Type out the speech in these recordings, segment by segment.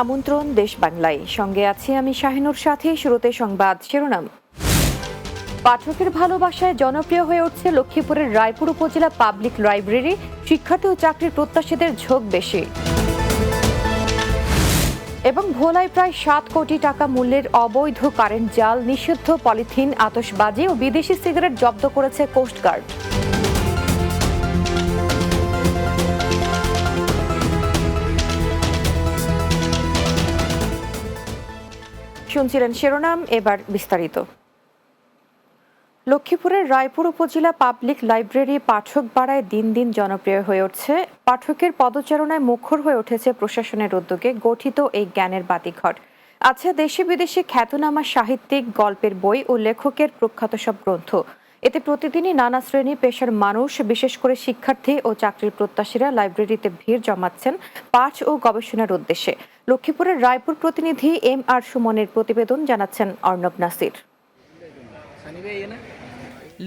আমন্ত্রণ দেশ বাংলায়, সঙ্গে আছি আমি শাহিনুর। সাথে শুরুতে সংবাদ শিরোনাম। পাঠকের ভালোবাসায় জনপ্রিয় হয়ে উঠছে লক্ষ্মীপুরের রায়পুর উপজেলা পাবলিক লাইব্রেরি। শিক্ষার্থী ও চাকরির প্রত্যাশীদের ঝোঁক বেশি। এবং ভোলায় প্রায় 7 কোটি টাকা মূল্যের অবৈধ কারেন্ট জাল, নিষিদ্ধ পলিথিন, আতশবাজি ও বিদেশি সিগারেট জব্দ করেছে কোস্টগার্ড। শুনছিলেন শিরোনাম, এবার বিস্তারিত। লক্ষ্মীপুরের রায়পুর উপজেলা পাবলিক লাইব্রেরি পাঠক বাড়ায় দিন দিন জনপ্রিয় হয়ে উঠছে। পাঠকের পদচারণায় মুখর হয়ে উঠেছে প্রশাসনের উদ্যোগে গঠিত এই জ্ঞানের বাতিঘর। আছে দেশে বিদেশে খ্যাতনামা সাহিত্যিক, গল্পের বই ও লেখকের প্রখ্যাত সব গ্রন্থ। এতে প্রতিদিনই নানা শ্রেণী পেশার মানুষ, বিশেষ করে শিক্ষার্থী ও চাকরির প্রত্যাশীরা লাইব্রেরিতে ভিড় জমাচ্ছেন পাঠ ও গবেষণার উদ্দেশ্যে। লক্ষ্মীপুরের রায়পুর প্রতিনিধি MR সুমনের প্রতিবেদন, জানাচ্ছেন অর্ণব নাসির।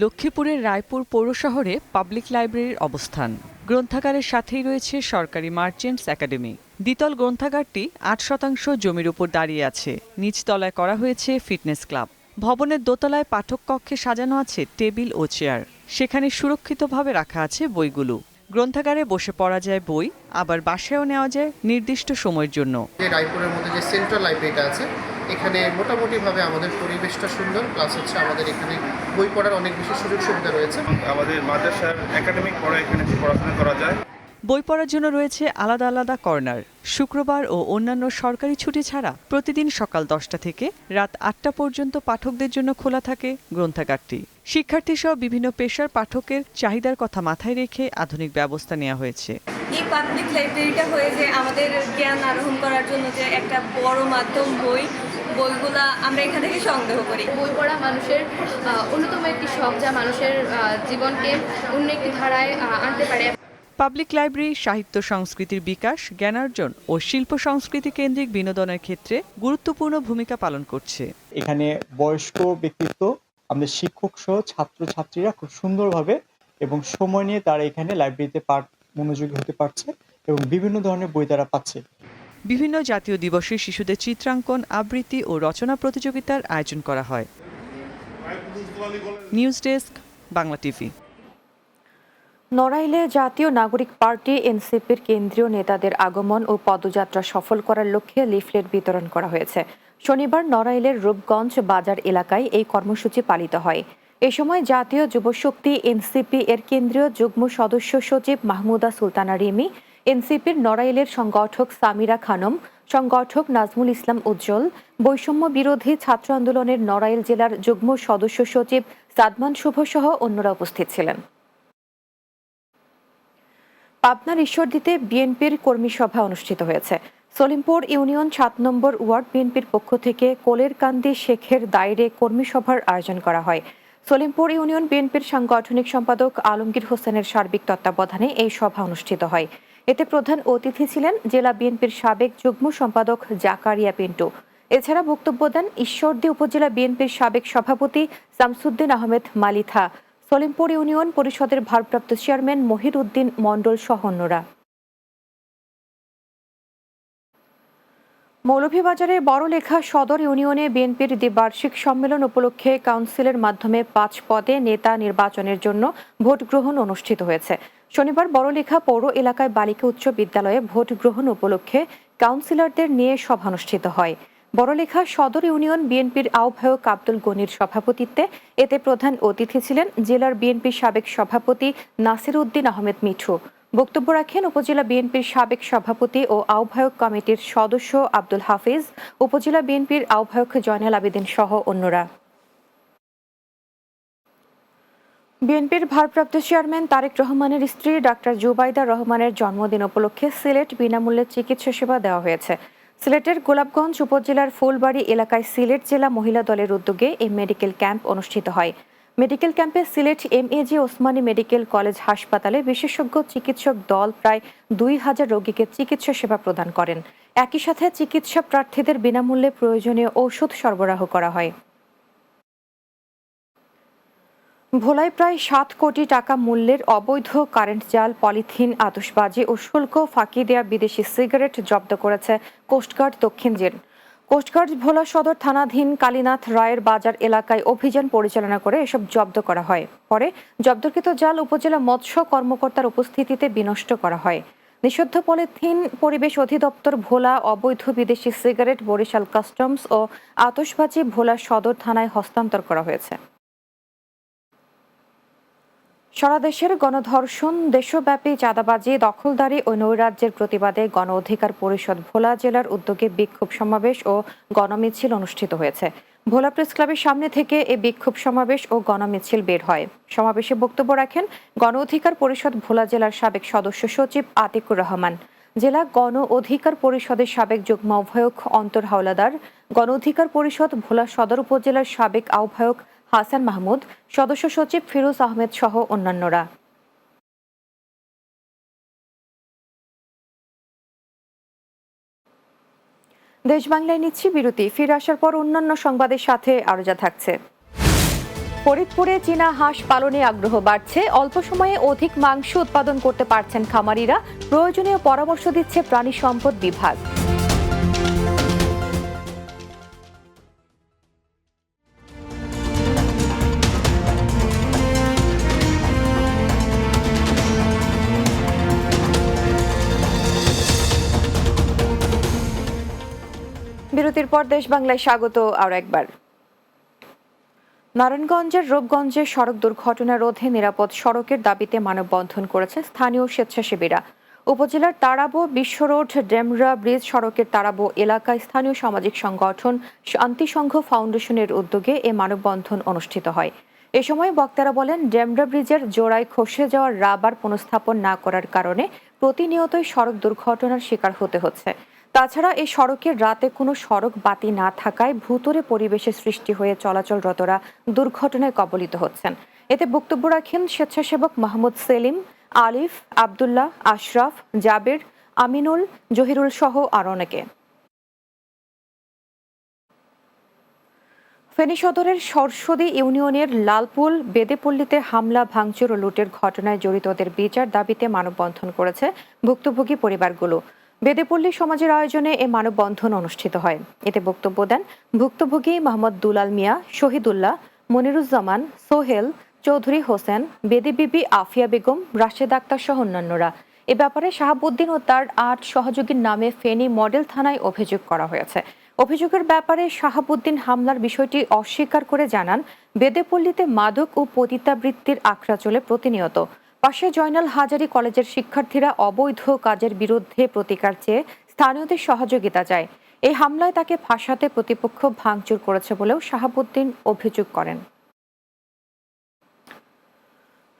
লক্ষ্মীপুরের রায়পুর পৌর শহরে পাবলিক লাইব্রেরির অবস্থান। গ্রন্থাগারের সাথেই রয়েছে সরকারি মার্চেন্টস একাডেমি। দ্বিতল গ্রন্থাগারটি 8% জমির উপর দাঁড়িয়ে আছে। নিচতলায় করা হয়েছে ফিটনেস ক্লাব। ভবনের দোতলায় পাঠক কক্ষে সাজানো আছে টেবিল ও চেয়ার। সেখানে সুরক্ষিতভাবে রাখা আছে বইগুলো। গ্রন্থাগারে বসে পড়া যায় বই, আবার বাসায়ও নেওয়া যায় নির্দিষ্ট সময়ের জন্য। রায়পুরের মধ্যে যে সেন্ট্রাল লাইব্রেরিটা আছে, এখানে মোটামুটিভাবে আমাদের পরিবেশটা সুন্দর, প্লাস হচ্ছে আমাদের এখানে বই পড়ার অনেক বেশি সুযোগ সুবিধা রয়েছে। আমাদের মাদ্রাসার একাডেমিক পড়া এখানে পড়াশোনা করা যায়। বই পড়ার জন্য রয়েছে আলাদা আলাদা কর্নার। শুক্রবার ও অন্যান্য সরকারি ছুটি ছাড়া প্রতিদিন সকাল 10টা থেকে রাত 8টা পর্যন্ত পাঠকদের জন্য খোলা থাকে গ্রন্থাগারটি। শিক্ষার্থী সহ বিভিন্ন পেশার পাঠকের চাহিদার কথা মাথায় রেখে আধুনিক ব্যবস্থা নেওয়া হয়েছে। এই পাবলিক লাইব্রেরিটা হয়েছে আমাদের জ্ঞান আরোহণ করার জন্য যে একটা বড় মাধ্যম। বইগুলা আমরা এখান থেকে সংগ্রহ করি। বই পড়া মানুষের অন্যতম একটি শখ, যা মানুষের জীবনকে অন্য একটি ধারায় আনতে পারে। পাবলিক লাইব্রেরি সাহিত্য সংস্কৃতির বিকাশ, জ্ঞানার্জন ও শিল্প সংস্কৃতি কেন্দ্রিক বিনোদনের ক্ষেত্রে গুরুত্বপূর্ণ ভূমিকা পালন করছে। এখানে বয়স্ক ব্যক্তিত্ব, আমাদের শিক্ষক সহ ছাত্রছাত্রীরা খুব সুন্দরভাবে এবং সময় নিয়ে তারা এখানে লাইব্রেরিতে মনোযোগী হতে পারছে এবং বিভিন্ন ধরনের বই তারা পাচ্ছে। বিভিন্ন জাতীয় দিবসে শিশুদের চিত্রাঙ্কন, আবৃত্তি ও রচনা প্রতিযোগিতার আয়োজন করা হয়। News desk, Bangla TV. নড়াইলে জাতীয় নাগরিক পার্টি এনসিপির কেন্দ্রীয় নেতাদের আগমন ও পদযাত্রা সফল করার লক্ষ্যে লিফলেট বিতরণ করা হয়েছে। শনিবার নড়াইলের রূপগঞ্জ বাজার এলাকায় এই কর্মসূচি পালিত হয়। এ সময় জাতীয় যুবশক্তি এনসিপি এর কেন্দ্রীয় যুগ্ম সদস্য সচিব মাহমুদা সুলতানা রিমি, এনসিপির নড়াইলের সংগঠক সামিরা খানম, সংগঠক নাজমুল ইসলাম উজ্জ্বল, বৈষম্য বিরোধী ছাত্র আন্দোলনের নড়াইল জেলার যুগ্ম সদস্য সচিব সাদমান শুভ সহ অন্যরা উপস্থিত ছিলেন। পাবনার ঈশ্বরদীতে বিএনপির কর্মী সভা অনুষ্ঠিত হয়েছে। সলিমপুর ইউনিয়ন 7 নম্বর ওয়ার্ড বিএনপির পক্ষ থেকে কোলেরকান্দি শেখের দায়রে কর্মী সভার আয়োজন করা হয়। সলিমপুর ইউনিয়ন বিএনপির সাংগঠনিক সম্পাদক আলমগীর হোসেনের সার্বিক তত্ত্বাবধানে এই সভা অনুষ্ঠিত হয়। এতে প্রধান অতিথি ছিলেন জেলা বিএনপির সাবেক যুগ্ম সম্পাদক জাকারিয়া পিন্টু। এছাড়া বক্তব্য দেন ঈশ্বরদী উপজেলা বিএনপির সাবেক সভাপতি শামসুদ্দিন আহমেদ মালিথা, সলিমপুর ইউনিয়ন পরিষদের ভারপ্রাপ্ত চেয়ারম্যান মহির উদ্দিন মণ্ডল সহ অন্যরা। মৌলভীবাজারের বড়লেখা সদর ইউনিয়নে বিএনপির দ্বিবার্ষিক সম্মেলন উপলক্ষে কাউন্সিলের মাধ্যমে 5 পদে নেতা নির্বাচনের জন্য ভোট গ্রহণ অনুষ্ঠিত হয়েছে। শনিবার বড়লেখা পৌর এলাকায় বালিকা উচ্চ বিদ্যালয়ে ভোট গ্রহণ উপলক্ষে কাউন্সিলরদের নিয়ে সভা অনুষ্ঠিত হয়। বড়লেখা সদর ইউনিয়ন বিএনপির আহ্বায়ক আব্দুল গনির সভাপতিত্বে এতে প্রধান অতিথি ছিলেন জেলার বিএনপির সাবেক সভাপতি নাসির উদ্দিন আহমেদ মিঠু। বক্তব্য রাখেন উপজেলা বিএনপির সাবেক সভাপতি ও আহ্বায়ক কমিটির সদস্য আব্দুল হাফিজ, উপজেলা বিএনপির আহ্বায়ক জয়নাল আবেদিন সহ অন্যরা। বিএনপির ভারপ্রাপ্ত চেয়ারম্যান তারেক রহমানের স্ত্রী ডাক্তার জুবাইদা রহমানের জন্মদিন উপলক্ষে সিলেট বিনামূল্যে চিকিৎসা সেবা দেওয়া হয়েছে। সিলেটের গোলাপগঞ্জ উপজেলার ফুলবাড়ি এলাকায় সিলেট জেলা মহিলা দলের উদ্যোগে এই মেডিকেল ক্যাম্প অনুষ্ঠিত হয়। মেডিকেল ক্যাম্পে Sylhet MAG Osmani medical college হাসপাতালে বিশেষজ্ঞ চিকিৎসক দল প্রায় 2000 রোগীকে চিকিৎসা সেবা প্রদান করেন। একই সাথে চিকিৎসা প্রার্থীদের বিনামূল্যে প্রয়োজনীয় ঔষধ সরবরাহ করা হয়। ভোলায় প্রায় 7 কোটি টাকা মূল্যের অবৈধ কারেন্ট জাল, পলিথিন, আতশবাজি ও শুল্ক ফাঁকি দেয়া বিদেশি সিগারেট জব্দ করেছে কোস্টগার্ড দক্ষিণ জেল। কোস্টগার্ড ভোলা সদর থানাধীন কালীনাথ রায়ের বাজার এলাকায় অভিযান পরিচালনা করে এসব জব্দ করা হয়। পরে জব্দকৃত জাল উপজেলা মৎস্য কর্মকর্তার উপস্থিতিতে বিনষ্ট করা হয়। নিষিদ্ধ পলিথিন পরিবেশ অধিদপ্তর ভোলা, অবৈধ বিদেশি সিগারেট বরিশাল কাস্টমস ও আতশবাজি ভোলা সদর থানায় হস্তান্তর করা হয়েছে। সারা দেশের গণধর্ষণ, দেশব্যাপী চাঁদাবাজি, দখলদারি ও নৈরাজ্যের প্রতিবাদে গণ অধিকার পরিষদ ভোলা জেলার উদ্যোগে বিক্ষোভ সমাবেশ ও গণমিছিল অনুষ্ঠিত হয়েছে। ভোলা প্রেস ক্লাবের সামনে থেকে এই বিক্ষোভ সমাবেশ ও গণমিছিল বের হয়। সমাবেশে বক্তব্য রাখেন গণ অধিকার পরিষদ ভোলা জেলার সাবেক সদস্য সচিব আতিকুর রহমান, জেলা গণ অধিকার পরিষদের সাবেক যুগ্ম আহ্বায়ক অন্তর হাওলাদার, গণ অধিকার পরিষদ ভোলা সদর উপজেলার সাবেক আহ্বায়ক হাসান মাহমুদ, সদস্য সচিব ফিরোজ আহমেদ সহ অন্যান্যরা। দেশ বাংলায় নিচ্ছি বিরতি, ফিরে আসার পর অন্যান্য সংবাদের সাথে আরো যা থাকছে। ফরিদপুরে চীনা হাঁস পালনে আগ্রহ বাড়ছে, অল্প সময়ে অধিক মাংস উৎপাদন করতে পারছেন খামারিরা, প্রয়োজনীয় পরামর্শ দিচ্ছে প্রাণী সম্পদ বিভাগ। বিরতির পর দেশ বাংলায় স্বাগত আরও একবার। নারায়ণগঞ্জের রূপগঞ্জে সড়ক দুর্ঘটনা রোধে নিরাপদ সড়কের দাবিতে মানববন্ধন করেছে স্থানীয় স্বেচ্ছাসেবীরা। উপজেলার তারাবো বিশ্ব রোড ডেমরা ব্রিজ সড়কের তারাবো এলাকায় স্থানীয় সামাজিক সংগঠন শান্তি সংঘ ফাউন্ডেশনের উদ্যোগে এ মানববন্ধন অনুষ্ঠিত হয়। এ সময় বক্তারা বলেন, ডেমরা ব্রিজের জোড়ায় খসে যাওয়ার রাবার পুনঃস্থাপন না করার কারণে প্রতিনিয়তই সড়ক দুর্ঘটনার শিকার হতে হচ্ছে। তাছাড়া এই সড়কের রাতে কোনো সড়ক বাতি না থাকায় ভূতুড়ে পরিবেশের সৃষ্টি হয়ে চলাচলরতরা দুর্ঘটনায় কবলিত হচ্ছেন। এতে বক্তব্য রাখেন স্বেচ্ছাসেবক মাহমুদ সেলিম, আলিফ, আব্দুল্লাহ, আশরাফ, জাবের, আমিনুল, জহিরুল সহ আরও অনেকে। ফেনী সদরের সরস্বতী ইউনিয়নের লালপুল বেদেপল্লীতে হামলা, ভাঙচুর ও লুটের ঘটনায় জড়িতদের বিচার দাবিতে মানববন্ধন করেছে ভুক্তভোগী পরিবারগুলো। বেদেপল্লী সমাজের আয়োজনে এ মানববন্ধন অনুষ্ঠিত হয়। এতে বক্তব্য দেন ভুক্তভোগী মোহাম্মদ দুলাল মিয়া, শহীদুল্লাহ, মনিরুজ্জামান, সোহেল, চৌধুরী হোসেন, বেদে বিবি আফিয়া বেগম, রাশেদ আক্তার সহ অন্যান্যরা। এ ব্যাপারে শাহাবুদ্দিন ও তার 8 সহযোগীর নামে ফেনী মডেল থানায় অভিযোগ করা হয়েছে। অভিযোগের ব্যাপারে শাহাবুদ্দিন হামলার বিষয়টি অস্বীকার করে জানান, বেদেপল্লীতে মাদক ও পতিতাবৃত্তির আখড়া চলে প্রতিনিয়ত। পাশে জয়নাল হাজারী কলেজের শিক্ষার্থীরা অবৈধ কাজের বিরুদ্ধে প্রতিকার চেয়ে স্থানীয়দের সহযোগিতা চায়। এই হামলায় তাকে ফাঁসাতে প্রতিপক্ষ ভাঙচুর করেছে বলেও শাহাবুদ্দিন অভিযোগ করেন।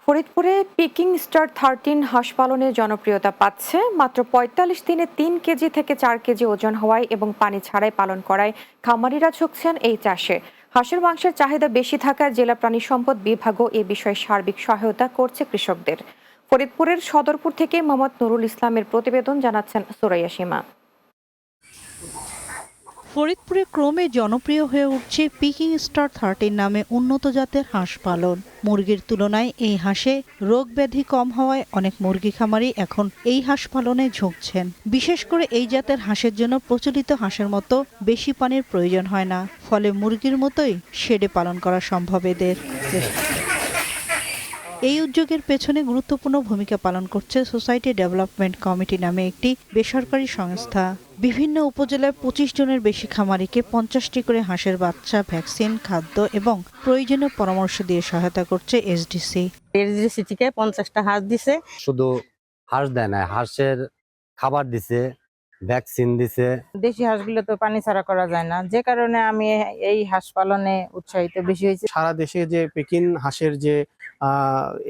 ফরিদপুরে পিকিং স্টার 13 হাঁস পালনের জনপ্রিয়তা পাচ্ছে। মাত্র 45 দিনে 3 কেজি থেকে 4 কেজি ওজন হওয়ায় এবং পানি ছাড়াই পালন করায় খামারিরা ঝুঁকছেন এই চাষে। হাঁসের মাংসের চাহিদা বেশি থাকায় জেলা প্রাণী সম্পদ বিভাগও এ বিষয়ে সার্বিক সহায়তা করছে কৃষকদের। ফরিদপুরের সদরপুর থেকে মোহাম্মদ নুরুল ইসলামের প্রতিবেদন, জানাচ্ছেন সুরাইয়া সীমা। ফরিদপুরে ক্রমে জনপ্রিয় হয়ে উঠছে পিকিং স্টার 13 নামে উন্নত জাতের হাঁস পালন। মুরগির তুলনায় এই হাঁসে রোগ ব্যাধি কম হওয়ায় অনেক মুরগি খামারি এখন এই হাঁস পালনে ঝুঁকছেন। বিশেষ করে এই জাতের হাঁসের জন্য প্রচলিত হাঁসের মতো বেশি পানির প্রয়োজন হয় না, ফলে মুরগির মতোই শেডে পালন করা সম্ভব এদের। এই উদ্যোগের পেছনে গুরুত্বপূর্ণ ভূমিকা পালন করছে সোসাইটি ডেভেলপমেন্ট কমিটি নামে একটি বেসরকারি সংস্থা। বিভিন্ন উপজেলায় 25 জনের বেশি খামারিকে 50টি করে হাঁসের বাচ্চা, ভ্যাকসিন, খাদ্য এবং প্রয়োজনীয় পরামর্শ দিয়ে সহায়তা করছে এসডিসি। এসডিসি থেকে 50টা হাঁস দিছে। শুধু হাঁস দেয় না, হাঁসের খাবার দিছে, ভ্যাকসিন দিছে। দেশি হাঁসগুলো তো পানি ছাড়া করা যায় না, যে কারণে আমি এই হাঁস পালনে উৎসাহিত বেশি হয়েছে। সারা দেশে যে পেকিং হাঁসের যে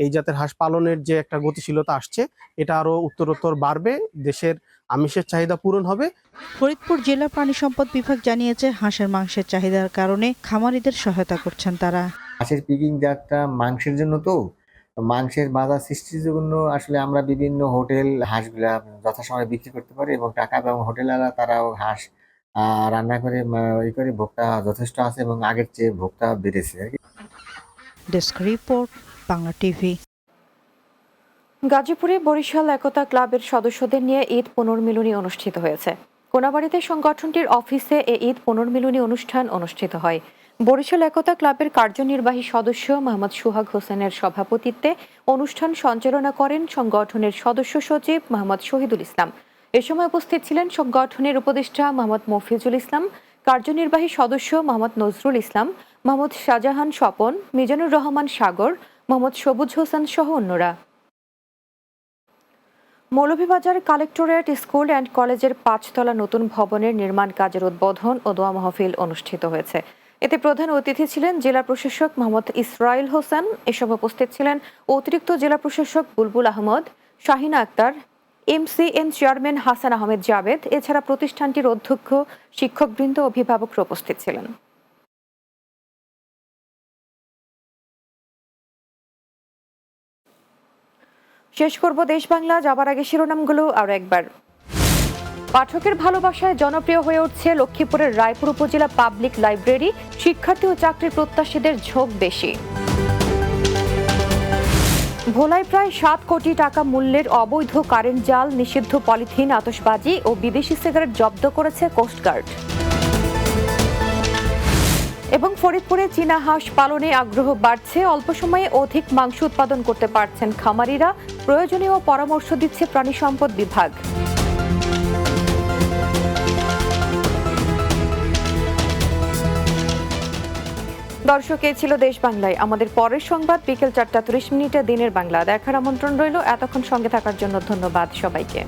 এই জাতের হাঁস পালনের যে একটা গতিশীলতা আসছে, এটা আরো উত্তরোত্তর বাড়বে, দেশের আমিষের চাহিদা পূরণ হবে। ফরিদপুর জেলা প্রাণী সম্পদ বিভাগ জানিয়েছে, হাঁসের মাংসের চাহিদার কারণে খামারিদের সহায়তা করছেন তারা। হাঁসের পিকিং জাতটা মাংসের জন্য, তো মাংসের বাজার সৃষ্টির জন্য আসলে আমরা বিভিন্ন হোটেল হাঁসগুলা যথাসময়ে বিক্রি করতে পারি এবং টাকা এবং হোটেলওয়ালা তারাও হাঁস রান্না করে ভোক্তা যথেষ্ট আছে এবং আগের চেয়ে ভোক্তা বেড়েছে আর কি। Desk report, Bangla TV. গাজীপুরে বরিশাল একতা ক্লাবের সদস্যদের নিয়ে ঈদ পুনর্মিলনী অনুষ্ঠিত হয়েছে। কোনাবাড়ীতে সংগঠনটির অফিসে এই ঈদ পুনর্মিলনী অনুষ্ঠান অনুষ্ঠিত হয়। বরিশাল একতা ক্লাবের কার্যনির্বাহী সদস্য মোহাম্মদ সুহাগ হোসেনের সভাপতিত্বে অনুষ্ঠান সঞ্চালনা করেন সংগঠনের সদস্য সচিব মোহাম্মদ শহীদুল ইসলাম। এ সময় উপস্থিত ছিলেন সংগঠনের উপদেষ্টা মোহাম্মদ মফিজুল ইসলাম, কার্যনির্বাহী সদস্য মোহাম্মদ নজরুল ইসলাম, মোহাম্মদ শাহজাহান স্বপন, মিজানুর রহমান সাগর, মোহাম্মদ সবুজ হোসেন সহ অন্যরা। মৌলভীবাজার কালেক্টরেট স্কুল অ্যান্ড কলেজের 5 তলা নতুন ভবনের নির্মাণ কাজের উদ্বোধন ও দোয়া মাহফিল অনুষ্ঠিত হয়েছে। এতে প্রধান অতিথি ছিলেন জেলা প্রশাসক মোহাম্মদ ইসরাইল হোসেন। এসব উপস্থিত ছিলেন অতিরিক্ত জেলা প্রশাসক বুলবুল আহমদ, শাহিনা আক্তার, MCN চেয়ারম্যান হাসান আহমেদ জাবেদ। এছাড়া প্রতিষ্ঠানটির অধ্যক্ষ, শিক্ষকবৃন্দ, অভিভাবকরা উপস্থিত ছিলেন। শেষ করব দেশ বাংলা, যাবার আগে শিরোনামগুলো আরো একবার। পাঠকের ভালোবাসায় জনপ্রিয় হয়ে উঠছে লক্ষ্মীপুরের রায়পুর উপজেলা পাবলিক লাইব্রেরি। শিক্ষার্থী ও চাকরির প্রত্যাশীদের ঝোঁক বেশি। ভোলায় প্রায় 7 কোটি টাকা মূল্যের অবৈধ কারেন্ট জাল, নিষিদ্ধ পলিথিন, আতশবাজি ও বিদেশি সিগারেট জব্দ করেছে কোস্টগার্ড। এবং ফরিদপুরে চীনা হাঁস পালনে আগ্রহ বাড়ছে। অল্প সময়ে অধিক মাংস উৎপাদন করতে পারছেন খামারিরা। প্রয়োজনীয় পরামর্শ দিচ্ছে প্রাণী সম্পদ বিভাগ। দর্শক, এই ছিল দেশ বাংলায়। আমাদের পরের সংবাদ বিকেল 4টা 30 মিনিটে দিনের বাংলা দেখার আমন্ত্রণ রইল। এতক্ষণ সঙ্গে থাকার জন্য ধন্যবাদ সবাইকে।